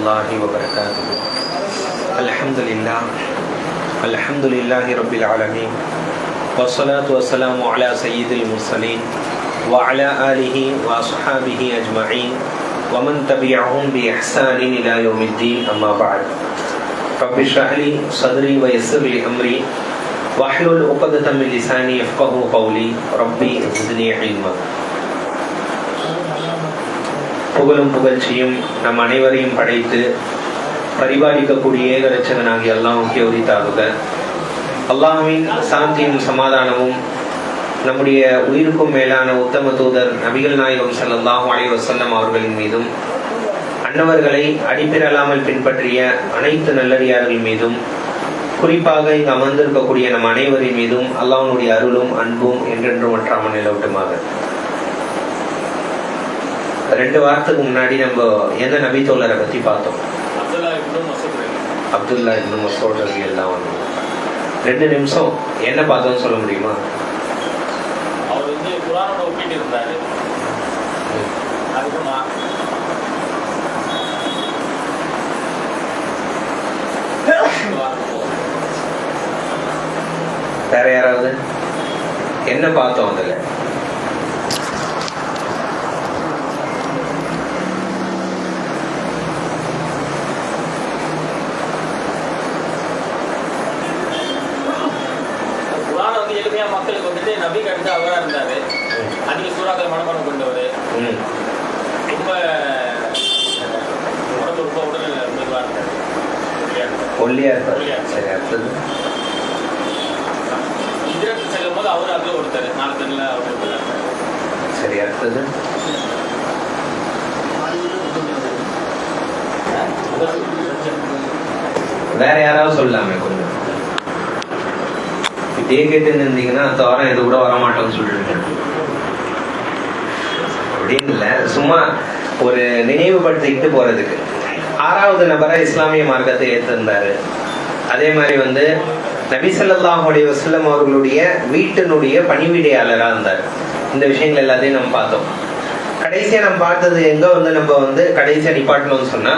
الله وبركاته. الحمد لله رب العالمين والصلاة والسلام على سيد المرسلين وعلى آله وأصحابه أجمعين ومن تبعهم بإحسان إلى يوم الدين. أما بعد رب اشرح لي صدري ويسر لي أمري واحلل عقدة من لساني يفقهوا قولي ربي زدني علما. புகழும் புகழ்ச்சியும் நம் அனைவரையும் படைத்து பரிபாலிக்கக்கூடிய ஏகரட்சகனாகிய அல்லாஹ்வுக்கே உரித்தாகுக. அல்லாஹ்வின் சாந்தியும் சமாதானமும் நம்முடைய உயிருக்கும் மேலான உத்தம தூதர் நபிகள் நாயகம் ஸல்லல்லாஹு அலைஹி வஸல்லம் அவர்களின் மீதும், அன்னவர்களை அடிப்பிரலாமல் பின்பற்றிய அனைத்து நல்லடியார்கள் மீதும், குறிப்பாக இங்கு அமர்ந்திருக்கக்கூடிய நம் அனைவரின் மீதும் அல்லாஹ்வுடைய அருளும் அன்பும் என்றென்றும் மற்றாமல் நிலவட்டுமாக. 2 வாரத்துக்கு முன்னாடி நம்ம எந்த நபி தோழரை பத்தி பார்த்தோம்? அப்துல்லா இப்னு மஸ்ஊத் ரலியல்லாஹு அன்ஹு. 2 நிமிஷம் என்ன பார்த்தோம்னு சொல்ல முடியுமா? அவர் வந்து குர்ஆனோட ஒப்பிட்டு இருந்தாரு. அதுக்கு வேற யாராவது என்ன பார்த்தோம் அதுல? மக்களுக்கு வந்துட்டு நபிக்கு அடுத்து அவரா இருந்தாரு. அதிக சூறாக்கள் மனப்பாடம் கொண்டவர். ரொம்ப உடம்பு ரொம்ப உடல் மெதுவா இருந்தாரு. ஒல்லியா இருப்பாரு. சரி, அடுத்தது ஹிஜ்ரத் செல்லும் போது அவரு அதுல ஒருத்தர் 4 பேர்ல அவர் ஒருத்தர். சரி, அடுத்தது வேற யாராவது சொல்லலாமே கொஞ்சம். இதே கேட்டு இருந்தீங்கன்னா அந்த வாரம் இது கூட வரமாட்டோம்னு சொல்லிட்டு அப்படின்னு இல்லை, சும்மா ஒரு நினைவுபடுத்திக்கிட்டு போறதுக்கு. 6வது நபரா இஸ்லாமிய மார்க்கத்தை ஏற்றிருந்தாரு. அதே மாதிரி வந்து நபி ஸல்லல்லாஹு அலைஹி வஸல்லம் அவர்களுடைய வீட்டினுடைய பணிவிடையாளராக இருந்தார். இந்த விஷயங்கள் எல்லாத்தையும் நம்ம பார்த்தோம். கடைசியா நம்ம பார்த்தது எங்க வந்து நம்ம வந்து கடைசியா நிப்பாட்டணும்னு சொன்னா,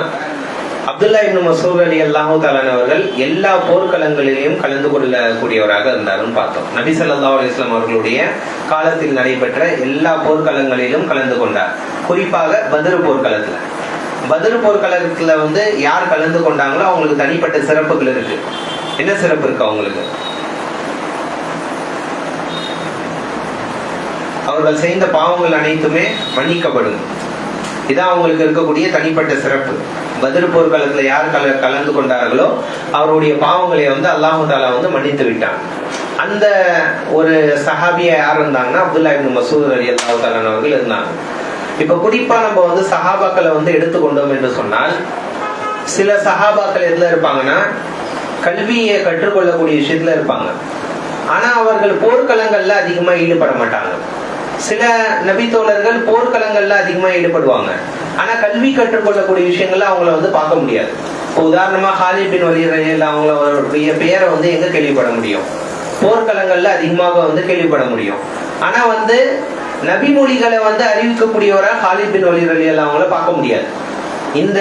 அப்துல்லா இப்னு மஸ்ஊத் ரலியல்லாஹு தஆலா அவர்கள் எல்லா போர்க்களங்களிலும் கலந்து கொள்ளக்கூடியவராக இருந்தாருன்னு பார்த்தோம். நபி ஸல்லல்லாஹு அலைஹி வஸல்லம் அவர்களுடைய காலத்தில் நடைபெற்ற எல்லா போர்க்களங்களிலும் கலந்து கொண்டார். குறிப்பாக பத்ர் போர்க்களத்துல. பத்ர் போர்க்களத்துல வந்து யார் கலந்து கொண்டாங்களோ அவங்களுக்கு தனிப்பட்ட சிறப்புகள் இருக்கு. என்ன சிறப்பு இருக்கு அவங்களுக்கு? அவர்கள் செய்த பாவங்கள் அனைத்துமே மன்னிக்கப்படும். இதான் அவங்களுக்கு இருக்கக்கூடிய தனிப்பட்ட சிறப்பு. பத்ர் போர்க்களத்துல யார் கலந்து கொண்டார்களோ அவருடைய பாவங்களை வந்து அல்லாஹ் தஆலா வந்து மன்னித்து விட்டான். அந்த ஒரு சஹாபியா யார் இருந்தாங்கன்னா அப்துல்லா இப்னு மஸ்ஊத் ரலியல்லாஹு தஆலா அவர்கள் இருந்தாங்க. இப்ப குறிப்பா நம்ம வந்து சஹாபாக்களை வந்து எடுத்துக்கொண்டோம் என்று சொன்னால், சில சஹாபாக்கள் எதுல இருப்பாங்கன்னா கல்வியை கற்றுக்கொள்ளக்கூடிய விஷயத்துல இருப்பாங்க. ஆனா அவர்கள் போர்க்களங்கள்ல அதிகமா ஈடுபட மாட்டாங்க. சில நபி தோழர்கள் போர்க்களங்கள்ல அதிகமா ஈடுபடுவாங்க. ஆனா கல்வி கற்றுக்கொள்ளக்கூடிய விஷயங்கள்ல அவங்கள வந்து பார்க்க முடியாது. உதாரணமா ஹாலித் பின் வலீத் ரலியல்லாஹு அன்ஹு அவருடைய பெயரை வந்து எங்க கேள்விப்பட முடியும்? போர்க்களங்கள்ல அதிகமாக வந்து கேள்விப்பட முடியும். ஆனா வந்து நபிமொழிகளை வந்து அறிவிக்கக்கூடியவரா ஹாலித் பின் வலீத் ரலியல்லாஹு அன்ஹு பார்க்க முடியாது. இந்த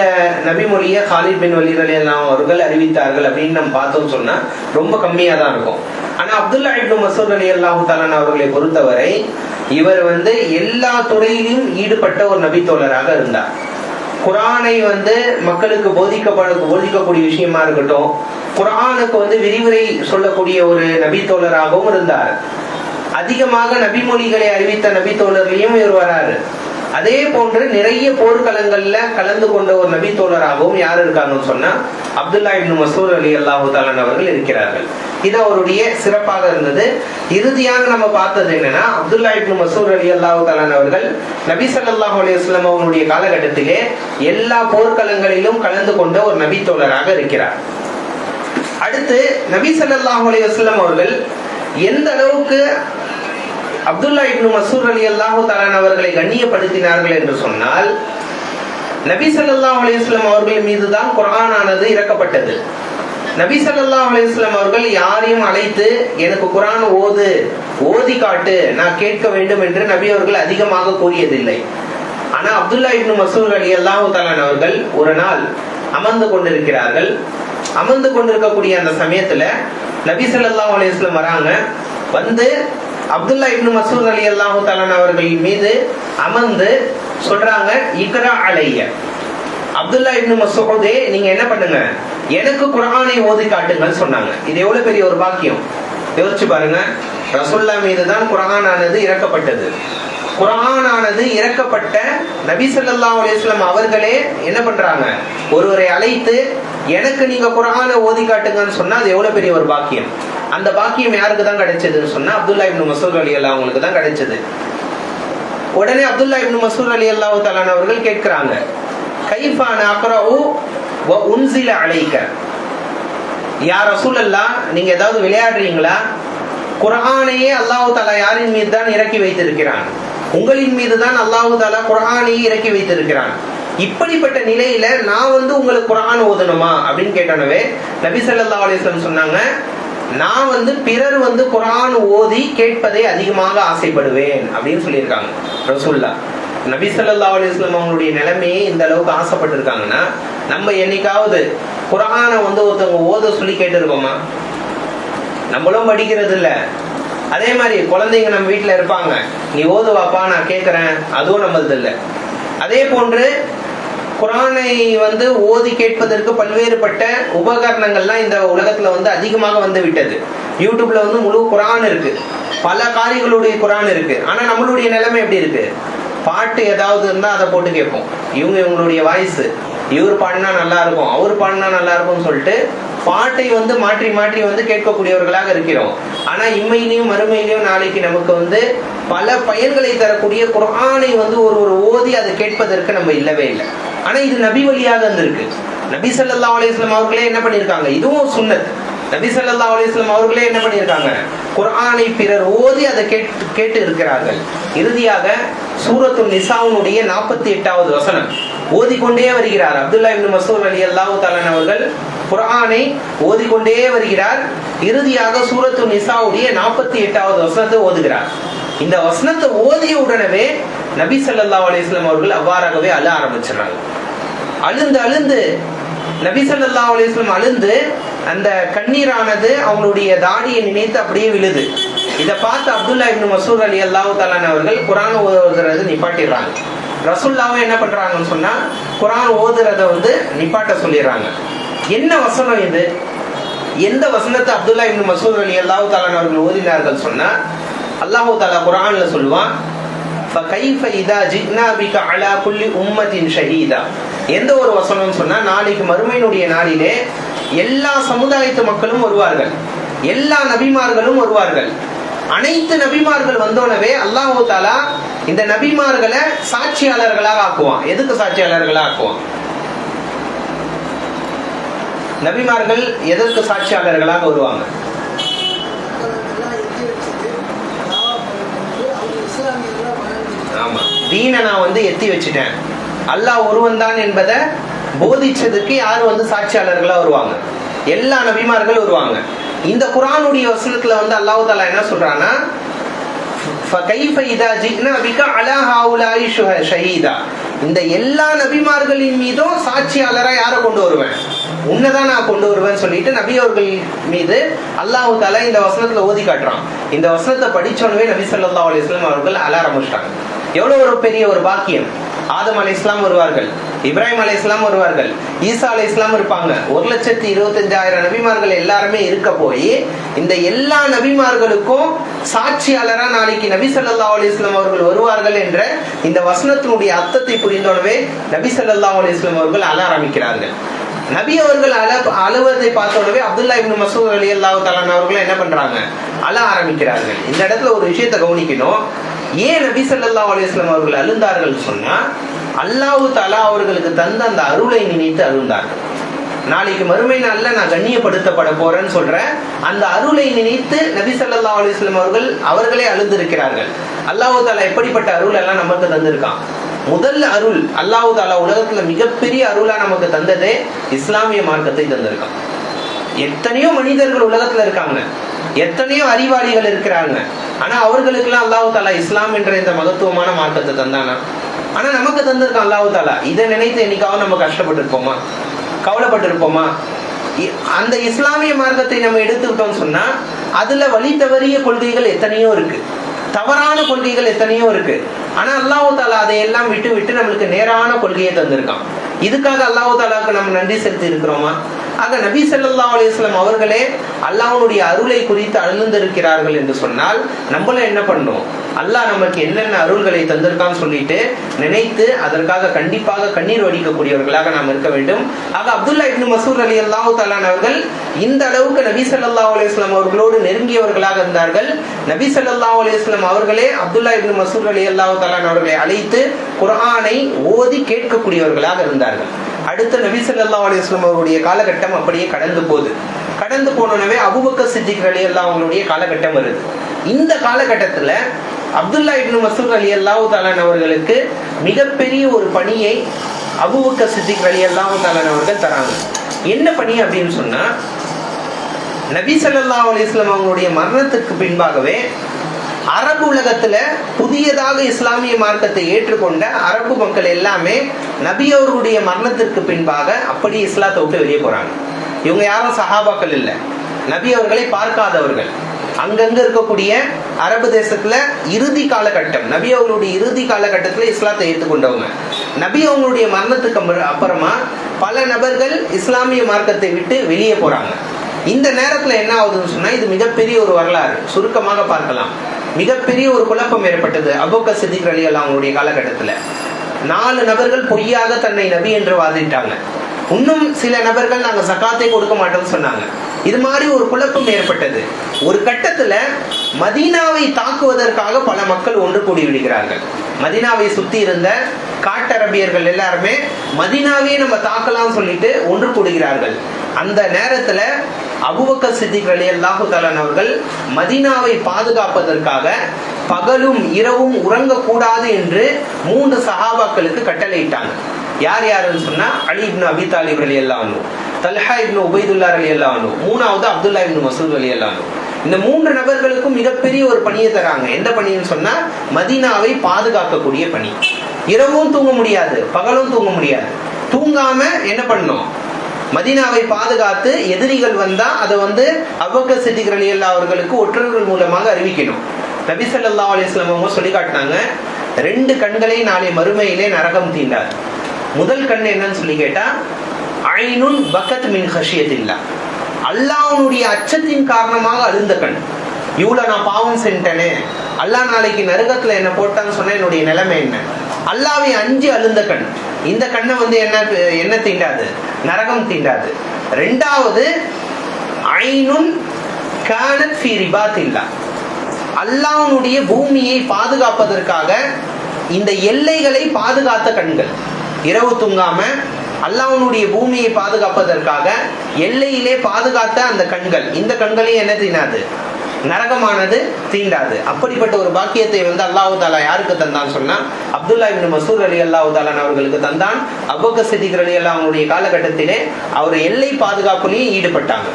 நபிமொழியை ஹாலித் பின் வலீத் ரலியல்லாஹு அன்ஹு அவர்கள் அறிவித்தார்கள் அப்படின்னு நம்ம பார்த்தோம்னு சொன்னா ரொம்ப கம்மியா தான் இருக்கும். ஆனா அப்துல்லா இப்னு மஸ்ஊத் ரலியல்லாஹு தஆலா அவர்களை பொறுத்தவரை இவர் வந்து எல்லா துறையிலும் ஈடுபட்ட ஒரு நபி தோழராக இருந்தார். குர்ஆனை வந்து மக்களுக்கு போதிக்கக்கூடிய விஷயமா இருக்கட்டும், குர்ஆனுக்கு வந்து விரிவுரை சொல்லக்கூடிய ஒரு நபி தோழராகவும் இருந்தார். அதிகமாக நபிமொழிகளை அறிவித்த நபி தோழர்களையும் இவர் வராரு. அதே போன்று நிறைய போர்க்களங்கள்ல கலந்து கொண்ட ஒரு நபி தோழராகவும் யார் இருக்காங்கன்னு சொன்னா அப்துல்லா இப்னு மஸ்ஊத் ரலியல்லாஹு தஆலா அவர்கள் இருக்கிறார்கள். இது அவருடைய சிறப்பாக இருந்தது. இறுதியாக நம்ம பார்த்தது என்னன்னா, அப்துல்லா இப்னு மஸ்ஊத் ரலியல்லாஹு தஆலா அவர்கள் நபி ஸல்லல்லாஹு அலைஹி வஸல்லம் அவருடைய காலகட்டத்திலே எல்லா போர்க்களங்களிலும் கலந்து கொண்ட ஒரு நபி தோழராக இருக்கிறார். அடுத்து நபி ஸல்லல்லாஹு அலைஹி வஸல்லம் அவர்கள் எந்த அளவுக்கு அப்துல்லா இப்னு மஸ்ஊத் ரலியல்லாஹு தஆலா அவர்களை கண்ணியப்படுத்தினார்கள் என்று சொன்னால், நபி ஸல்லல்லாஹு அலைஹி வஸல்லம் அவர்கள் மீதுதான் குர்ஆனானது இறக்கப்பட்டது. நபி ஸல்லல்லாஹு அலைஹி வஸல்லம் அவர்கள் யாரையும் அழைத்து எனக்கு குர்ஆன் ஓதி காட்டு, நான் கேட்க வேண்டும் என்று நபி அவர்கள் அதிகமாக கூறியதில்லை. ஆனா அப்துல்லா இப்னு மஸ்ஊத் ரலியல்லாஹு தஆலா அவர்கள் ஒரு நாள் அமர்ந்து கொண்டிருக்கிறார்கள். அமர்ந்து கொண்டிருக்கக்கூடிய அந்த சமயத்துல நபி ஸல்லல்லாஹு அலைஹி வஸல்லம் வராங்க. வந்து அப்துல்லா இப்னு மஸ்ஊத் ரலியல்லாஹு தஆலா அவர்கள் மீது அமர்ந்து சொல்றாங்க, இக்ரா அலைய, அப்துல்லா இப்னு மஸ்ஊதே நீங்க என்ன பண்ணுங்க, எனக்கு குர்ஆனை ஓதி காட்டுங்கன்னு சொன்னாங்க. இது எவ்வளவு பெரிய ஒரு பாக்கியம் யோசிச்சு பாருங்க. ரசூலுல்லாஹ் மீது தான் குர்ஆன் ஆனது இறக்கப்பட்டது. குர்ஆன் ஆனது இறக்கப்பட்ட நபி ஸல்லல்லாஹு அலைஹி வஸல்லம் அவர்களே என்ன பண்றாங்க, ஒருவரை அழைத்து எனக்கு நீங்க குர்ஆனை ஓதி காட்டுங்கன்னு சொன்னா அது எவ்வளவு பெரிய ஒரு பாக்கியம். அந்த பாக்கியம் யாருக்கு தான் கிடைச்சதுன்னு சொன்னா அப்துல்லா இப்னு மஸ்ஊத் ரலியல்லாஹு அவங்களுக்கு தான் கிடைச்சது. உடனே அப்துல்லா இப்னு மஸ்ஊத் ரலியல்லாஹு தஆலா அவர்கள் கேட்கிறாங்க, கைஃபா நக்ரஉ வ உன்ஸில அலைக, யா ரசூலல்லாஹ் நீங்க ஏதாவது விளையாடுறீங்களா? குர்ஆனையே அல்லாஹ் தஆலா யாரின் மீது தான் இறக்கி வைத்திருக்கிறான், உங்களின் மீது தான் அல்லாஹ் தஆலா குர்ஆனையே இறக்கி வைத்திருக்கிறான். இப்படிப்பட்ட நிலையில நான் வந்து உங்களுக்கு குர்ஆன் ஓதணுமா அப்படின்னு கேட்டனவே நபி ஸல்லல்லாஹு அலைஹி வஸல்லம் சொன்னாங்க, நான் வந்து பிறர் வந்து குர்ஆன் ஓதி கேட்பதை அதிகமாக ஆசைப்படுவேன் அப்படின்னு சொல்லியிருக்காங்க ரசூலுல்லாஹ். நபி ஸல்லல்லாஹு அலைஹி வஸல்லம் அவங்களுடைய நிலைமையே இந்த அளவுக்கு ஆசைப்பட்டிருக்காங்கன்னா நம்ம என்னைக்காவது குர்ஆனை வந்து ஒருத்தவங்க ஓத சொல்லி கேட்டிருக்கோமா? நம்மளும் படிக்கிறது இல்ல. அதே மாதிரி குழந்தைங்க நம்ம வீட்டுல இருப்பாங்க, நீ ஓதுவாப்பா நான் கேட்கிறேன், அதுவும் நம்மளது இல்லை. அதே போன்று குர்ஆனை வந்து ஓதி கேட்பதற்கு பல்வேறுபட்ட உபகரணங்கள்லாம் இந்த உலகத்துல வந்து அதிகமாக வந்து விட்டது. யூடியூப்ல வந்து முழு குர்ஆன் இருக்கு, பல காரிகளுடைய குர்ஆன் இருக்கு. ஆனா நம்மளுடைய நிலைமை எப்படி இருக்கு? பாட்டு ஏதாவது இருந்தா அதை போட்டு கேட்போம். இவங்களுடைய வாய்ஸ், இவர் பாடினா நல்லா இருக்கும், அவர் பாடினா நல்லா இருக்கும்னு சொல்லிட்டு பாட்டை வந்து மாற்றி மாற்றி வந்து கேட்கக்கூடியவர்களாக இருக்கிறோம். ஆனா இம்மையிலையும் மறுமையிலையும் நாளைக்கு நமக்கு வந்து பல பயன்களை தரக்கூடிய குர்ஆனை வந்து ஒரு ஓதி அதை கேட்பதற்கு நம்ம இல்லவே இல்லை. ஆனா இது நபி வழியாக இருந்திருக்கு. நபி ஸல்லல்லாஹு அலைஹி வஸல்லம் அவர்களே என்ன பண்ணியிருக்காங்க, இதுவும் சுன்னத். நபி ஸல்லல்லாஹு அலைஹி வஸல்லம் அவர்களே என்ன பண்ணியிருக்காங்க, குர்ஆனை பிறர் ஓதி அதை கேட்டு இருக்கிறார்கள். இறுதியாக சூரத்துன் நிசாவுடைய 48வது வசனம் ஓதிக்கொண்டே வருகிறார் அப்துல்லா இப்னு மஸ்ஊத் ரலியல்லாஹு தஆலா அவர்கள். குர்ஆனை ஓதிக்கொண்டே வருகிறார். இறுதியாக சூரத்துன் நிசாவுடைய 48வது வசனத்தை ஓதுகிறார். இந்த வசனத்தை ஓதிய உடனே நபி ஸல்லல்லாஹு அலைஹி வஸல்லம் அவர்கள் அவ்வாறாகவே அழ ஆரம்பிச்சாங்க. அழுந்து நபி ஸல்லல்லாஹு அலைஹி வஸல்லம் அழுந்து அந்த கண்ணீரானது அவங்களுடைய தாடியை நினைத்து அப்படியே விழுது. இதை பார்த்து அப்துல்லா இப்னு மஸ்ஊத் ரலியல்லாஹு தஆலா அவர்கள் குர்ஆன் ஓதுறது நிப்பாட்டிடுறாங்க. ரசூலுல்லாஹ் என்ன பண்றாங்கன்னு சொன்னா குர்ஆன் ஓதுறத வந்து நிப்பாட்ட சொல்லிடுறாங்க. என்ன வசனம் இது? எந்த வசனத்தை அப்துல்லா இப்னு மஸ்ஊத் ரலியல்லாஹு தஆலா அவர்கள் ஓதினார்கள் சொன்னா அல்லாஹ் தஆலா குர்ஆன்ல சொல்வான், ஃபகைஃப இதா ஜினா பிக அலா குல்லி உம்மத்தின் ஷஹீதா. எந்த ஒரு வசனம் சொன்னா நாளைக்கு மறுமையினுடைய நாளிலே எல்லா சமுதாயத்து மக்களும் வருவார்கள், எல்லா நபிமார்களும் வருவார்கள். அனைத்து நபிமார்கள் வந்தோனவே அல்லாஹ் தஆலா இந்த நபிமார்களை சாட்சியாளர்களாக ஆக்குவான். எதுக்கு சாட்சியாளர்களாக ஆக்குவான்? நபிமார்கள் எதற்கு சாட்சியாளர்களாக வருவாங்க? ஆமா, தீனை நான் வந்து எத்தி வச்சுட்டேன், அல்லாஹ் ஒருவன் தான் என்பதை போதிச்சதுக்கு யாரு வந்து சாட்சியாளர்களா வருவாங்க? எல்லா நபிமார்கள் வருவாங்க. இந்த குர்ஆனுடைய வசனத்துல வந்து அல்லாஹ் தஆலா என்ன சொல்றான்னா, ஃபகைஃப இதா ஜினா பிக அலா ஹாஉலாஇ ஷஹீதா. இந்த எல்லா நபிமார்களின் மீதும் சாட்சியாளரா யாரை கொண்டு வருவேன்? உன்னதான் நான் கொண்டு வருவேன்னு சொல்லிட்டு நபி அவர்கள் மீது அல்லாஹ் தஆலா இந்த வசனத்துல ஓதி காட்டுறான். இந்த வசனத்தை படிச்சோனவே நபி ஸல்லல்லாஹு அலைஹி வஸல்லம் அவர்கள் அழ ஆரம்பிச்சிட்டாங்க. எவ்வளவு ஒரு பெரிய ஒரு பாக்கியம். ஆதம் அலைஹிஸ்ஸலாம் வருவார்கள், இப்ராஹிம் அலைஹிஸ்ஸலாம் வருவார்கள், ஈசா அலைஹிஸ்ஸலாம் இருப்பாங்க. 1,25,000 நபிமார்கள் எல்லாருமே இருக்க போய் இந்த எல்லா நபிமார்களுக்கும் சாட்சியாளரா நாளைக்கு நபி ஸல்லல்லாஹு அலைஹி வஸல்லம் அவர்கள் வருவார்கள் என்ற இந்த வசனத்தினுடைய அர்த்தத்தை புரிந்தோனவே நபி ஸல்லல்லாஹு அலைஹி வஸல்லம் அவர்கள் அழ ஆரம்பிக்கிறார்கள். நபி அவர்கள் அழுவதை பார்த்தோடவே அப்துல்லா இப்னு மஸ்ஊத் ரலியல்லாஹு தஆலா அவர்கள் என்ன பண்றாங்க, அழ ஆரம்பிக்கிறார்கள். இந்த இடத்துல ஒரு விஷயத்தை கவனிக்கணும். ஏன் நபி ஸல்லல்லாஹு அலைஹி வஸல்லம் அவர்கள் அழுந்தார்கள் சொன்னா அல்லாஹ் தஆலா அவர்களுக்கு தந்த அந்த அருளை நினைத்து அழுந்தார்கள். நாளைக்கு மறுமை நாள்ல நான் கண்ணியப்படுத்தப்பட போறேன்னு சொல்ற அந்த அருளை நினைத்து நபி ஸல்லல்லாஹு அலைஹி வஸல்லம் அவர்களே அழுந்திருக்கிறார்கள். அல்லாஹ் தஆலா எப்படிப்பட்ட அருள் எல்லாம் நமக்கு தந்திருக்கான். முதல் அருள் அல்லாஹ் தஆலா உலகத்துல மிகப்பெரிய அருளா நமக்கு தந்ததே இஸ்லாமிய மார்க்கத்தை தந்திருக்கான். எத்தனையோ மனிதர்கள் உலகத்துல இருக்காங்க, எத்தனையோ அறிவாளிகள் இருக்கிறாங்க. ஆனா அவர்களுக்கெல்லாம் அல்லாஹ் தஆலா இஸ்லாம் என்ற இந்த மகத்துவமான மார்க்கத்தை தந்தானா? ஆனா நமக்கு தந்திருக்கான் அல்லாஹ் தஆலா. இதை நினைத்து என்னைக்காவது நம்ம கஷ்டப்பட்டு இருப்போமா? கவலைப்பட்டு இருப்போமா? அந்த இஸ்லாமிய மார்க்கத்தை நம்ம எடுத்துக்கிட்டோம்னு சொன்னா அதுல வழி தவறிய கொள்கைகள் எத்தனையோ இருக்கு, தவறான கொள்கைகள் எத்தனையோ இருக்கு. ஆனா அல்லாஹ் தாலா அதையெல்லாம் விட்டு விட்டு நம்மளுக்கு நேரான கொள்கையை தந்திருக்கான். இதுக்காக அல்லாஹ் தாலாவுக்கு நம்ம நன்றி செலுத்தி இருக்கிறோமா? ஆக நபி ஸல்லல்லாஹு அலைஹி வஸல்லம் அவர்களே அல்லாஹ்வுடைய அருளை குறித்து அழுந்திருக்கிறார்கள் என்று சொன்னால் நம்மள என்ன பண்ணணும்? அல்லாஹ் நமக்கு என்னென்ன அருள்களை தந்திருக்கான்னு சொல்லிட்டு நினைத்து அதற்காக கண்டிப்பாக கண்ணீர் வடிக்கக்கூடியவர்களாக நாம் இருக்க வேண்டும். ஆக அப்துல்லா இப்னு மஸ்ஊத் ரலியல்லாஹு தஆலா அவர்கள் இந்த அளவுக்கு நபி ஸல்லல்லாஹு அலைஹி வஸல்லம் அவர்களோடு நெருங்கியவர்களாக இருந்தார்கள். நபி ஸல்லல்லாஹு அலைஹி வஸல்லம் அவர்களே அப்துல்லா இப்னு மஸ்ஊத் ரலியல்லாஹு தஆலா அவர்களை அழைத்து குர்ஆனை ஓதி கேட்கக்கூடியவர்களாக இருந்தார்கள். அடுத்த நபி ஸல்லல்லாஹு அலைஹி வஸல்லம் அவருடைய காலகட்டம் அப்படியே கடந்து போனவே அபூபக்கர் சித்திக் ரலியல்லாஹு அவங்களுடைய காலகட்டம் வருது. இந்த காலகட்டத்துல அப்துல்லா இப்னு மஸ்ஊத் ரலியல்லாஹு தஆலா அவர்களுக்கு மிகப்பெரிய ஒரு பணியை அபூபக்கர் சித்திக் ரலியல்லாஹு தஆலா அவர்கள் தராங்க. என்ன பணி அப்படின்னு சொன்னா, நபி ஸல்லல்லாஹு அலைஹி வஸல்லம் அவங்களுடைய மரணத்துக்கு பின்பாகவே அரபு உலகத்துல புதியதாக இஸ்லாமிய மார்க்கத்தை ஏற்றுக்கொண்ட அரபு மக்கள் எல்லாமே நபி அவர்களுடைய மரணத்திற்கு பின்பாக அப்படி இஸ்லாத்தை விட்டு வெளியே போறாங்க. இவங்க யாரும் சஹாபாக்கள் இல்லை, நபி அவர்களை பார்க்காதவர்கள். அங்கங்க இருக்கக்கூடிய அரபு தேசத்துல இறுதி காலகட்டம், நபி அவர்களுடைய இறுதி காலகட்டத்துல இஸ்லாத்தை ஏற்றுக்கொண்டவங்க. நபி அவங்களுடைய மரணத்துக்கு அப்புறமா பல நபர்கள் இஸ்லாமிய மார்க்கத்தை விட்டு வெளியே போறாங்க. இந்த நேரத்துல என்ன ஆகுதுன்னு சொன்னா, இது மிகப்பெரிய ஒரு வரலாறு. சுருக்கமாக பார்க்கலாம். மிகப்பெரிய ஒரு குழப்பம் ஏற்பட்டது அபூபக்கர் சித்திக் ரலியல்லாஹு அவங்களுடைய காலகட்டத்துல. 4 நபர்கள் பொய்யாக தன்னை நபி என்று வாதிட்டாங்க. இன்னும் சில நபர்கள் நாங்க ஜகாத்தை கொடுக்க மாட்டோம்னு சொன்னாங்க. இது மாதிரி ஒரு குழப்பம் ஏற்பட்டது. ஒரு கட்டத்துல மதீனாவை தாக்குவதற்காக பல மக்கள் ஒன்று கூடி விடுகிறார்கள். மதீனாவை சுத்தி இருந்த காட்டரபியர்கள் எல்லாருமே மதீனாவே நம்ம தாக்கலாம் சொல்லிட்டு ஒன்று கூடுகிறார்கள். அந்த நேரத்துல அபூபக்கர் சித்திக் ரலியல்லாஹு தஆலா அவர்கள் மதீனாவை பாதுகாப்பதற்காக பகலும் இரவும் உறங்கக்கூடாது என்று 3 சஹாபாக்களுக்கு கட்டளையிட்டாங்க. யார் யாருன்னு சொன்னா, அலி இப்னு அபி தாலிப் ரலியல்லாஹு அன்ஹு, தல்ஹா இப்னு உபைதுல்லா ரலியல்லாஹு அன்ஹு, 3வது அப்துல்லா இப்னு மஸ்ஊத் ரலியல்லாஹு அன்ஹு. இந்த 3 நபர்களுக்கும் மிகப்பெரிய ஒரு பணியை தராங்க. எந்த பணின்னு சொன்னா, மதீனாவை பாதுகாக்கக்கூடிய பணி. இரவும் தூங்க முடியாது, பகலும் தூங்க முடியாது. தூங்காம என்ன பண்ணணும்? மதீனாவை பாதுகாத்து எதிரிகள் வந்தா அதை அபூபக்கர் சித்திக் ரலியல்லாஹு அவர்களுக்கு ஒற்றர்கள் மூலமாக அறிவிக்கணும். நபி ஸல்லல்லாஹு அலைஹி வஸல்லம் அவங்க சொல்லி காட்டினாங்க, 2 கண்களை நாளை மறுமையிலே நரகம் தீண்டாது. முதல் கண் என்னன்னு சொல்லி கேட்டா, ஐனுன் பக்கத் மின் ஹஷியத்தில்லாஹ், அல்லாஹ்வுடைய அச்சத்தின் காரணமாக அழுந்த கண். இவ்வளவு நான் பாவம் செஞ்சேனே, அல்லாஹ் நாளைக்கு நரகத்துல என்ன போட்டான்னு சொன்னா என்னுடைய நிலைமை என்ன? அல்லாஹ்வை அஞ்சி அழுந்த கண். இந்த கண்ணை என்ன தீண்டாது? நரகம் தீண்டாது. 2வது ஐனுன் கானத் ஃபீ ரிபாத்தில்லாஹ், அல்லாஹ்வுடைய பூமியை பாதுகாப்பதற்காக இந்த எல்லைகளை பாதுகாத்த கண்கள். இரவு தூங்காம அல்லாஹ்வுடைய பூமியை பாதுகாப்பதற்காக எல்லையிலே பாதுகாத்த அந்த கண்கள். இந்த கண்களையும் என்ன தீண்டாது? நரகமானது தீண்டாது. அப்படிப்பட்ட ஒரு பாக்கியத்தை அல்லாஹ் தாலா யாருக்கு தந்தான் சொன்னா, அப்துல்லா இப்னு மஸ்ஊத் ரலியல்லாஹு தஆலா அவர்களுக்கு தந்தான். அபூபக்கர் சித்திக் ரலியல்லாஹு அவருடைய காலகட்டத்திலே அவர் எல்லை பாதுகாப்புலையும் ஈடுபட்டாங்க.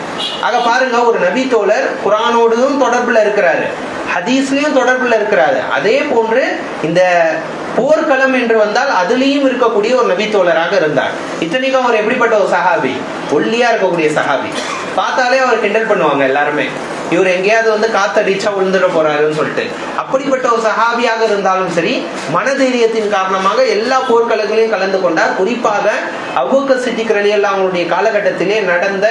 ஆக பாருங்க, ஒரு நபி தோழர் குர்ஆனோடும் தொடர்புல இருக்கிறாரு, ஹதீஸ்லயும் தொடர்புல இருக்கிறாரு. அதே போன்று இந்த போர்க்களம் என்று வந்தால் அதுலயும் இருக்கக்கூடிய ஒரு நபி தோழராக இருந்தார். இத்தனைக்கும் அவர் எப்படிப்பட்ட ஒரு சஹாபி? ஒல்லியா இருக்கக்கூடிய சஹாபி. பார்த்தாலே அவர் கிண்டல் பண்ணுவாங்க எல்லாருமே, இவர் எங்கேயாவது காத்தடிச்சா விழுந்துட போறாருன்னு சொல்லிட்டு. அப்படிப்பட்ட ஒரு சஹாபியாக இருந்தாலும் சரி, மனதைரியத்தின் காரணமாக எல்லா போர்க்களங்களையும் கலந்து கொண்டார். குறிப்பாக அபூபக்கர் சித்திக் ரலியல்லாஹு அவங்களுடைய காலகட்டத்திலே நடந்த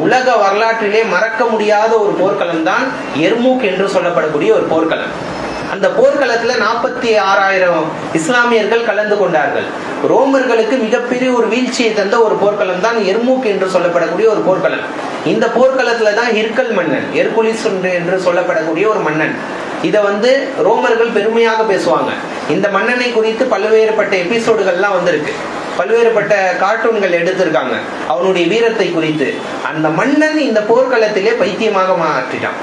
உலக வரலாற்றிலே மறக்க முடியாத ஒரு போர்க்களம் தான் எர்மூக் என்று சொல்லப்படக்கூடிய ஒரு போர்க்களம். அந்த போர்க்களத்துல 46,000 இஸ்லாமியர்கள் கலந்து கொண்டார்கள். ரோமர்களுக்கு மிகப்பெரிய ஒரு வீழ்ச்சியை தந்த ஒரு போர்க்களம் தான் எர்மூக் என்று சொல்லப்படக்கூடிய ஒரு போர்க்களம். இந்த போர்க்களத்துல தான் ஹிர்கல் மன்னன், எர்குலிஸ் என்று சொல்லப்படக்கூடிய ஒரு மன்னன், இதை ரோமர்கள் பெருமையாக பேசுவாங்க. இந்த மன்னனை குறித்து பல்வேறுபட்ட எபிசோடுகள்லாம் வந்திருக்கு, பல்வேறுபட்ட கார்ட்டூன்கள் எடுத்திருக்காங்க அவனுடைய வீரத்தை குறித்து. அந்த மன்னன் இந்த போர்க்களத்திலே பைத்தியமாக மாற்றிட்டான்.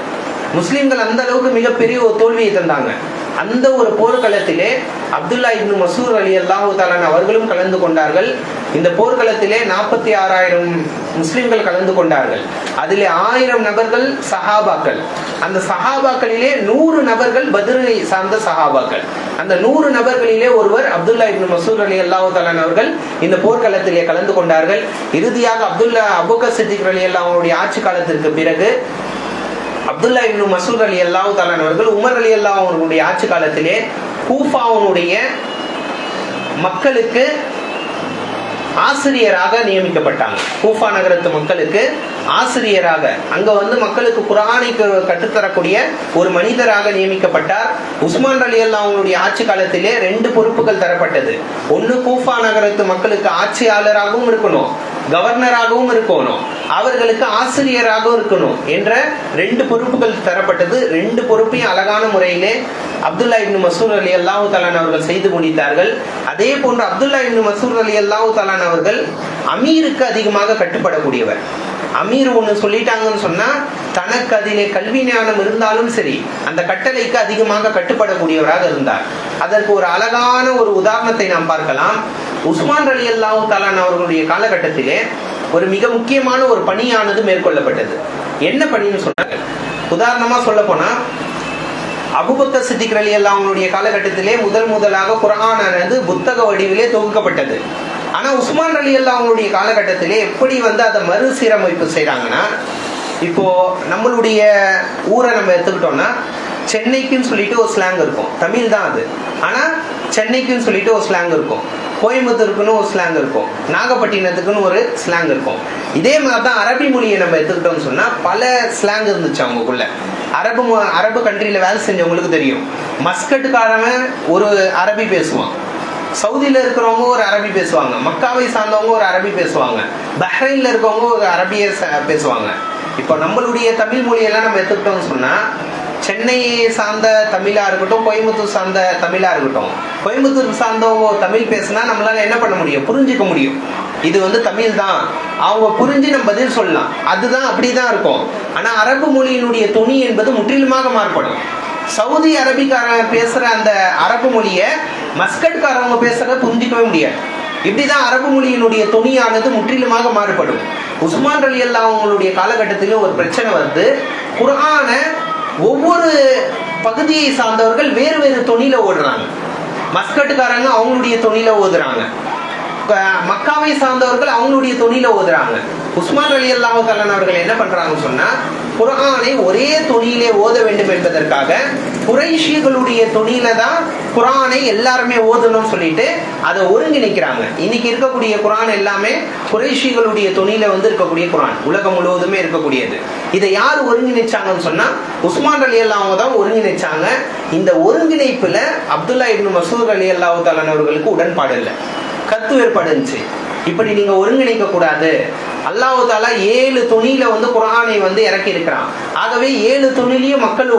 முஸ்லிம்கள் அந்த அளவுக்கு மிகப்பெரிய ஒரு தோல்வியை தந்தாங்க. அந்த ஒரு போர்க்களத்திலே அப்துல்லா இப்னு மசூத் ரலியல்லாஹு தஆலா அவர்களும் கலந்து கொண்டார்கள். இந்த போர்க்களத்திலே 46,000 முஸ்லிம்கள் கலந்து கொண்டார்கள். அதிலே 1000 நபர்கள் சஹாபாக்கள். அந்த சஹாபாக்களிலே 100 நபர்கள் பத்ரை சார்ந்த சஹாபாக்கள். அந்த 100 நபர்களிலே ஒருவர் அப்துல்லா இப்னு மசூத் ரலியல்லாஹு தஆலா அவர்கள் இந்த போர்க்களத்திலே கலந்து கொண்டார்கள். இறுதியாக அபூபக்கர் சித்திக் ரலியல்லாஹு அவருடைய ஆட்சி காலத்திற்கு பிறகு அப்துல்லா இப்னு மசூத் ரலியல்லாஹு தஆலா அவர்கள் உமர் ரலியல்லாஹு அவர்களுடைய ஆட்சி காலத்திலே கூஃபாவுடைய மக்களுக்கு ஆசிரியராக நியமிக்கப்பட்டாங்க. கூஃபா நகரத்து மக்களுக்கு ஆசிரியராக, அங்க மக்களுக்கு குர்ஆனை கற்றுத்தரக்கூடிய ஒரு மனிதராக நியமிக்கப்பட்டார். உஸ்மான் ரலியல்லாஹு அவங்களுடைய ஆட்சி காலத்திலே 2 பொறுப்புகள் தரப்பட்டது. ஒன்னு, கூஃபா நகரத்து மக்களுக்கு ஆட்சியாளராகவும் இருக்கணும், கவர்னராகவும் இருக்கணும், அவர்களுக்கு ஆசிரியராகவும் இருக்கணும் என்ற 2 பொறுப்புகள் தரப்பட்டது. 2 பொறுப்பையும் அழகான முறையிலே அப்துல்லா இப்னு மசூத் ரலியல்லாஹு தஆலா அவர்கள் செய்து முடித்தார்கள். அதே போன்று அப்துல்லா இப்னு மசூத் ரலியல்லாஹு தஆலா அவர்கள் அமீருக்கு அதிகமாக கட்டுப்படக்கூடியவர். அமீர் ஒண்ணு சொல்லிட்டாங்கன்னு சொன்னா தனக்கு அதிலே கல்வி ஞானம் இருந்தாலும் சரி அந்த கட்டளைக்கு அதிகமாக கட்டுப்படக்கூடியவராக இருந்தார். அதற்கு ஒரு அழகான ஒரு உதாரணத்தை நாம் பார்க்கலாம். உஸ்மான் ரலியல்லாஹு தஆலா அவர்களுடைய காலகட்டத்திலே ஒரு மிக முக்கியமான ஒரு பணியானது மேற்கொள்ளப்பட்டது. என்ன பணின்னு சொன்னாங்க? உதாரணமா சொல்ல போனா அபூபக்கர் சித்திக் ரலியல்லாஹு அவங்களுடைய காலகட்டத்திலே முதலாக குர்ஆனானது புத்தக வடிவிலே தொகுக்கப்பட்டது. ஆனா உஸ்மான் ரலியல்லாஹு அவங்களுடைய காலகட்டத்திலே எப்படி அதை மறுசீரமைப்பு செய்யறாங்கன்னா, இப்போ நம்மளுடைய ஊரை நம்ம எடுத்துக்கிட்டோம்னா சென்னைக்குன்னு சொல்லிட்டு ஒரு ஸ்லாங் இருக்கும், தமிழ் தான் அது. ஆனா சென்னைக்குன்னு சொல்லிட்டு ஒரு ஸ்லாங் இருக்கும், கோயம்புத்தூருக்குன்னு ஒரு ஸ்லாங் இருக்கும், நாகப்பட்டினத்துக்குன்னு ஒரு ஸ்லாங் இருக்கும். இதே மாதிரி தான் அரபி மொழியை நம்ம எடுத்துக்கிட்டோம்னு சொன்னா பல ஸ்லாங் இருந்துச்சு அவங்களுக்குள்ள. அரபு கண்ட்ரியில வேலை செஞ்சவங்களுக்கு தெரியும். மஸ்கட்டுக்காரவன் ஒரு அரபி பேசுவான், சவுதியில இருக்கிறவங்க ஒரு அரபி பேசுவாங்க, மக்காவை சார்ந்தவங்க ஒரு அரபி பேசுவாங்க, பஹ்ரைன்ல இருக்கவங்க ஒரு அரபிய பேசுவாங்க. இப்போ நம்மளுடைய தமிழ் மொழியெல்லாம் நம்ம எடுத்துக்கிட்டோம்னு சொன்னா சென்னையை சார்ந்த தமிழா இருக்கட்டும், கோயம்புத்தூர் சார்ந்த தமிழா இருக்கட்டும், கோயம்புத்தூர் சார்ந்தவங்க தமிழ் பேசினா நம்மளால என்ன பண்ண முடியும், புரிஞ்சுக்க முடியும். இது தமிழ் தான், அவங்க புரிஞ்சு நம்ம பதில் சொல்லலாம், அதுதான் அப்படிதான் இருக்கும். ஆனா அரபு மொழியினுடைய துணி என்பது முற்றிலுமாக மாறுபடும். சவுதி அரபிக்காரன் பேசுற அந்த அரபு மொழியை மஸ்கட்காரவங்க பேசுறத புரிஞ்சிக்கவே முடியாது. இப்படிதான் அரபு மொழியினுடைய துணியானது முற்றிலுமாக மாறுபடும். உஸ்மான் ரலியல்லாஹு அவங்களுடைய காலகட்டத்திலும் ஒரு பிரச்சனை வந்து குர்ஆனை ஒவ்வொரு பகுதியை சார்ந்தவர்கள் வேறு வேறு தொனியில ஓடுறாங்க. மஸ்கட்டுக்காரங்க அவங்களுடைய தொனியில ஓதுறாங்க, மக்காவை சார்ந்தவர்கள் அவங்களுடைய தொனியில ஓதுறாங்க. உஸ்மான் ரலியல்லாஹு தஆலா அவர்கள் என்ன பண்றாங்கன்னு சொன்னா குர்ஆனை ஒரே தொனியிலே ஓத வேண்டும் என்பதற்காக குறைஷிகளுடைய தொனியில தான் குர்ஆனை எல்லாருமே ஓதணும்னு சொல்லிட்டு அதை ஒருங்கிணைக்கிறாங்க. இன்னைக்கு இருக்கக்கூடிய குர்ஆன் எல்லாமே குறைஷிகளுடைய தொனியில இருக்கக்கூடிய குர்ஆன், உலகம் முழுவதுமே இருக்கக்கூடியது. இதை யார் ஒருங்கிணைச்சாங்கன்னு சொன்னா உஸ்மான் ரலியல்லாஹு தான் ஒருங்கிணைச்சாங்க. இந்த ஒருங்கிணைப்புல அப்துல்லா இப்னு மசூத் ரலியல்லாஹு தஆலா அவர்களுக்கு உடன்பாடு இல்லை, கருத்து வேறுபாடு இருந்துச்சு. இப்படி நீங்க ஒருங்கிணைக்க கூடாது, அல்லாஹ் தஆலா 7 தொனியில குர்ஆனை இறக்கி இருக்கிறான், ஆகவே 7 தொனிலையும் மக்கள்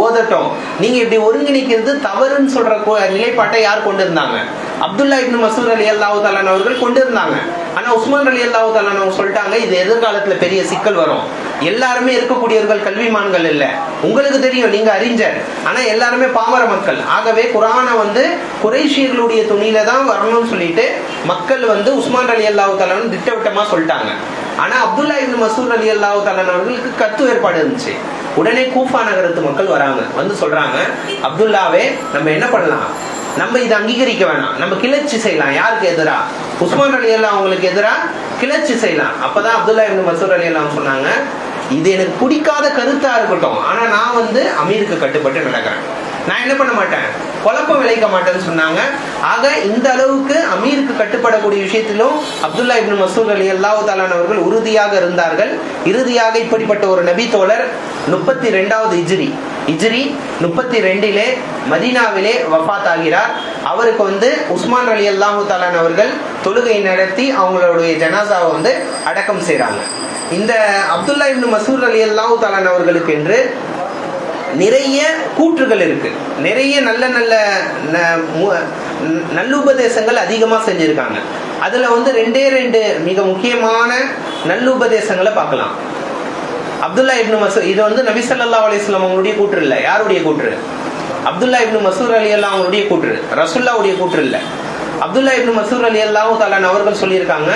ஓதட்டும், நீங்க இப்படி ஒருங்கிணைக்கிறது தவறுன்னு சொல்ற நிலைப்பாட்டை யார் கொண்டு இருந்தாங்க? அப்துல்லா இப்னு மசூத் ரலியல்லாஹு தஆலா அவர்கள் கொண்டு இருந்தாங்க. ஆனா உஸ்மான் ரலியல்லாஹு தஆலா அவங்க சொல்லிட்டாங்க, இது எதிர்காலத்துல பெரிய சிக்கல் வரும், எல்லாருமே இருக்கக்கூடியவர்கள் கல்விமான்கள் இல்ல, உங்களுக்கு தெரியும் நீங்க அறிஞர், ஆனா எல்லாருமே பாமர மக்கள், ஆகவே குர்ஆனை குறைஷியர்களுடைய துணியில தான் வரணும்னு சொல்லிட்டு மக்கள் உஸ்மான் ரலியல்லாஹு தஆலா திட்டவட்டமா சொல்லிட்டாங்க. ஆனா அப்துல்லா இப்னு மசூத் ரலியல்லாஹு தஆலா அவர்களுக்கு கருத்து வேறுபாடு இருந்துச்சு. உடனே கூஃபா நகரத்து மக்கள் வராங்க, சொல்றாங்க, அப்துல்லாவே நம்ம என்ன பண்ணலாம், நம்ம இதை அங்கீகரிக்க வேணாம், நம்ம கிளர்ச்சி செய்யலாம். யாருக்கு எதிரா? உஸ்மான் ரலியல்லாஹு அவங்களுக்கு எதிரா கிளர்ச்சி செய்யலாம். அப்பதான் அப்துல்லா இப்னு மசூத் ரலியல்லாஹு சொன்னாங்க, இது எனக்கு பிடிக்காத கருத்தா இருக்கட்டும், ஆனா நான் அமீருக்கு கட்டுப்பட்டு நடக்கிறேன், நான் என்ன பண்ண மாட்டேன், குழப்பம் விளைக்க மாட்டேன்னு சொன்னாங்க. ஆக இந்த அளவுக்கு அமீருக்கு கட்டுப்படக்கூடிய விஷயத்திலும் அப்துல்லா இப்னு மசூத் ரலியல்லாஹு தஆலா அவர்கள் உறுதியாக இருந்தார்கள். இறுதியாக இப்படிப்பட்ட ஒரு நபி தோழர் 32வது ஹிஜ்ரி 32 மதீனாவிலே வஃபாத் ஆகிறார். அவருக்கு உஸ்மான் ரலியல்லாஹு தஆலா அவர்கள் தொழுகை நடத்தி அவங்களுடைய ஜனாசாவை அடக்கம் செய்றாங்க. இந்த அப்துல்லா இப்னு மசூத் ரலியல்லாஹு தஆலா அவர்களுக்கு என்று நிறைய கூற்றுகள் இருக்கு, நிறைய நல்ல நல்ல நல்லுபதேசங்கள் அதிகமா செஞ்சிருக்காங்க. அதுல 2 மிக முக்கியமான நல்லுபதேசங்களை பார்க்கலாம். அப்துல்லா இப்னு மசூத், இது நபி ஸல்லல்லாஹு அலைஹி வஸல்லம் அவங்களுடைய கூற்று இல்ல, யாருடைய கூற்று? அப்துல்லா இப்னு மசூத் ரலியல்லாஹு அவங்களுடைய கூற்று, ரசூலுல்லாஹ்வுடைய கூற்று இல்ல. அப்துல்லா இப்னு மசூத் ரலியல்லாஹு தஆலா அவர்கள் சொல்லியிருக்காங்க,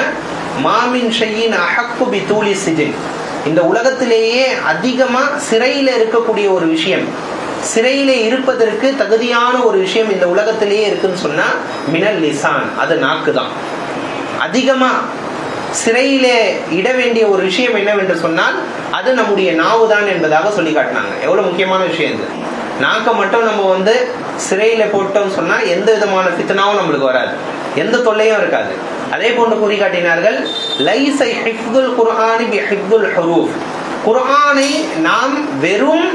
மாமின் ஷையின் அஹக்கு பி தூலி சிஜின், இந்த உலகத்திலேயே அதிகமா சிறையில இருக்கக்கூடிய ஒரு விஷயம், சிறையில இருப்பதற்கு தகுதியான ஒரு விஷயம் இந்த உலகத்திலேயே இருக்குன்னு சொன்னா மினல் லிசான், அது நாக்கு தான். அதிகமா சிறையிலே இட வேண்டிய ஒரு விஷயம் என்னவென்று சொன்னால் அது நம்முடைய நாவு தான் என்பதாக சொல்லி காட்டினாங்க. எவ்வளவு முக்கியமான விஷயம் இது. நாக்கை மட்டும் நம்ம சிறையில போட்டோம் சொன்னா எந்த விதமான ஃபித்னாவும் நம்மளுக்கு வராது, எந்த தொல்லையும் இருக்காது. அதே போன்று கூறி காட்டினார்கள், லைஸ ஹிஃப்துல் குர்ஆனி பி ஹிஃப்துல் ஹுரூஃப், குர்ஆனை நாம் வெறும்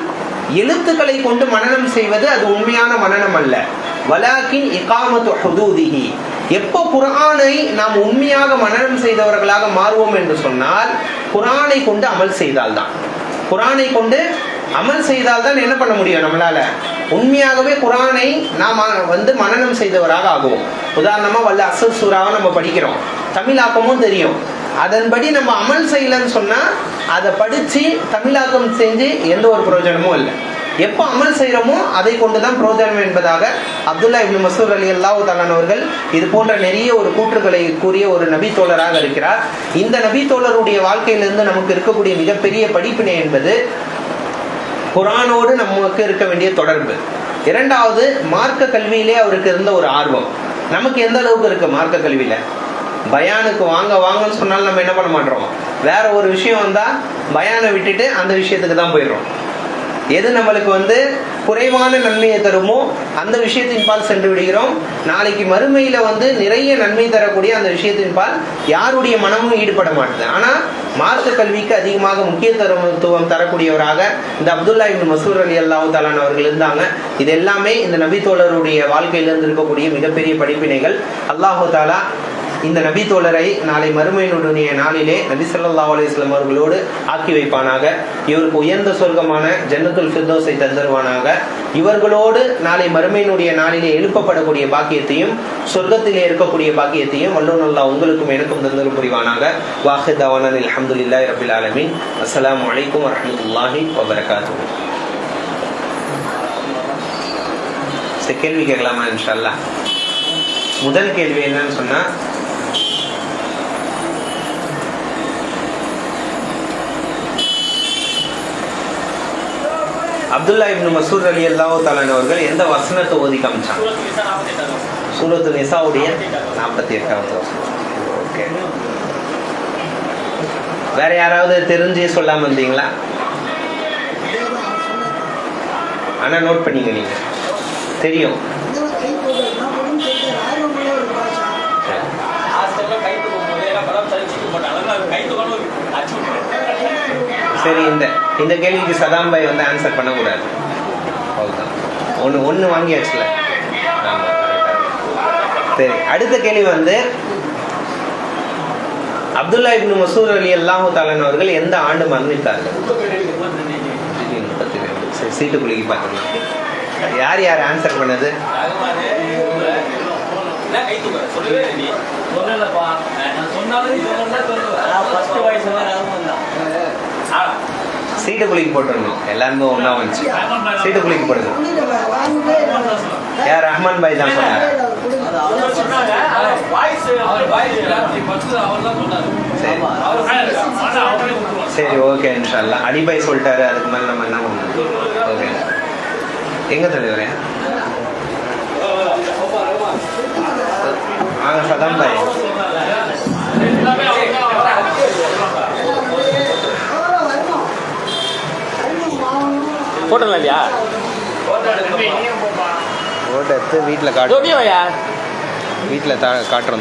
எழுத்துக்களை கொண்டு மனனம் செய்வது அது உண்மையான மனனம் அல்ல. வலாக்கின் இகாமத்து ஹுதூதிஹி, எப்போ குர்ஆனை நாம் உண்மையாக மனனம் செய்தவர்களாக மாறுவோம் என்று சொன்னால் குர்ஆனை கொண்டு அமல் செய்தால்தான். குர்ஆனை கொண்டு அமல் செய்தால்தான் என்ன பண்ண முடியும், நம்மளால உண்மையாகவே குர்ஆனை நாம் மனனம் செய்தவராக ஆகுவோம். உதாரணமா வல்ல அஸ்ர் சூராவை நம்ம படிக்கிறோம், தமிழாக்கமும் தெரியும், அதன்படி நம்ம அமல் செய்யலன்னு சொன்னா அதை படிச்சு தமிழாக்கம் செஞ்சு எந்த ஒரு பிரயோஜனமும் இல்லை. எப்போ அமல் செய்யறோமோ அதை கொண்டுதான் பிரயோஜனம் என்பதாக அப்துல்லா இப்னு மசூத் ரலியல்லாஹு தஆலா அவர்கள் இது போன்ற நிறைய ஒரு கூற்றுக்களை கூறிய ஒரு நபி தோழராக இருக்கிறார். இந்த நபி தோழருடைய வாழ்க்கையிலிருந்து நமக்கு இருக்கக்கூடிய மிகப்பெரிய படிப்பினை என்பது குர்ஆனோடு நமக்கு இருக்க வேண்டிய தொடர்பு. இரண்டாவது, மார்க்க கல்வியிலே அவருக்கு இருந்த ஒரு ஆர்வம். நமக்கு எந்த அளவுக்கு இருக்கு மார்க்க கல்வியில? பயானுக்கு வாங்கன்னு சொன்னாலும் நம்ம என்ன பண்ண மாட்டோம், வேற ஒரு விஷயம் வந்தா பயானை விட்டுட்டு அந்த விஷயத்துக்கு தான் போயிடுறோம். எது நம்மளுக்கு குறைவான நன்மையை தருமோ அந்த விஷயத்தின் பால் சென்று விடுகிறோம். நாளைக்கு மறுமையில நிறைய நன்மை தரக்கூடிய அந்த விஷயத்தின் பால் யாருடைய மனமும் ஈடுபட மாட்டுது. ஆனா மார்க்க கல்விக்கு அதிகமாக முக்கியத்துவம் தரக்கூடியவராக இந்த அப்துல்லா இப்னு மசூத் ரலியல்லாஹு தஆலா அவர்கள் இருந்தாங்க. இது எல்லாமே இந்த நபி தோழருடைய வாழ்க்கையிலிருந்து இருக்கக்கூடிய மிகப்பெரிய படிப்பினைகள். அல்லாஹு தஆலா இந்த நபி தோழரை நாளை மறுமையினுடைய நாளிலே நபி ஸல்லல்லாஹு அலைஹி வஸல்லம் அவர்களோடு ஆக்கி வைப்பானாக. இவருக்கு உயர்ந்த சொர்க்கமான ஜன்னத்துல் ஃபிர்தௌஸை தந்தருவானாக. இவர்களோடு நாளை மறுமையினுடைய நாளிலே எழுப்பப்படக்கூடிய பாக்கியத்தையும் சொர்க்கத்திலே இருக்கக்கூடிய பாக்கியத்தையும் வல்லோன் அல்லாஹ் உங்களுக்கும் எனக்கும் தந்தரு புரிவானாக. வாஹிர் தவானா அல்ஹம்துலில்லாஹி ரப்பில் ஆலமீன். அஸ்ஸலாமு அலைக்கும் வரஹ்மத்துல்லாஹி வபரகாத்துஹு. கேள்வி கேட்கலாமா? இன்ஷா அல்லாஹ். முதல் கேள்வி என்னன்னு சொன்னா, அப்துல்லா இப்னு மசூத் ரலியல்லாஹு தஆலா அவர்கள் எந்த வசனத்தை ஓதி காமிச்சாங்க? சூரத்து நிசாவுடைய 48வது வசனம். ஓகே. வேற யாராவது தெரிஞ்சு சொல்லாம இருந்தீங்களா? ஆனா நோட் பண்ணீங்க, நீங்க தெரியும். சரி, இந்த கேள்விக்கு சதாம் பாய் ஆன்சர் பண்ணக்கூடாது. ஒன்று வாங்கியாச்சுல. சரி, அடுத்த கேள்வி அப்துல்லா இப்னு மசூத் ரலியல்லாஹு தஆலா அவர்கள் எந்த ஆண்டு மரணித்தார்கள்? 32. சரி, சீட்டு குலுக்கி பார்த்துக்கலாம். யார் யார் ஆன்சர் பண்ணது? சீட்டு குலுக்கி போட்டுருந்தோம், எல்லாருமே ஒன்னா வந்துச்சு. சீட்டு குலுக்கி போடுங்க. யார்? ரஹ்மான் பாய் தான் சொன்னார். சரி, ஓகே, இன்ஷா அல்லாஹ். அலிபாய் சொல்லிட்டாரு, அதுக்கு மேல நம்ம என்ன பண்ணணும்? ஓகே. எங்க தலைவரே? சதாம் பாய். போட்டோம் இல்லையா? போட்டோ எடுத்து வீட்டில் காட்டுறோம்.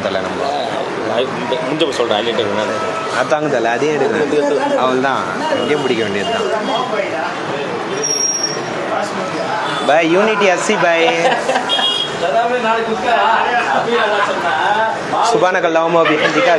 தலை நம்ம முடிஞ்ச சொல்கிறேன். ஹைலைட் அதாங்க தலை, அதே எடுக்கிறேன். அவள் தான் எங்கேயும் பிடிக்க வேண்டியது தான். பாய் யூனிட்டி அஸ்ஸி பாய். சுபானக அல்லாஹும்ம வபிஹம்திக.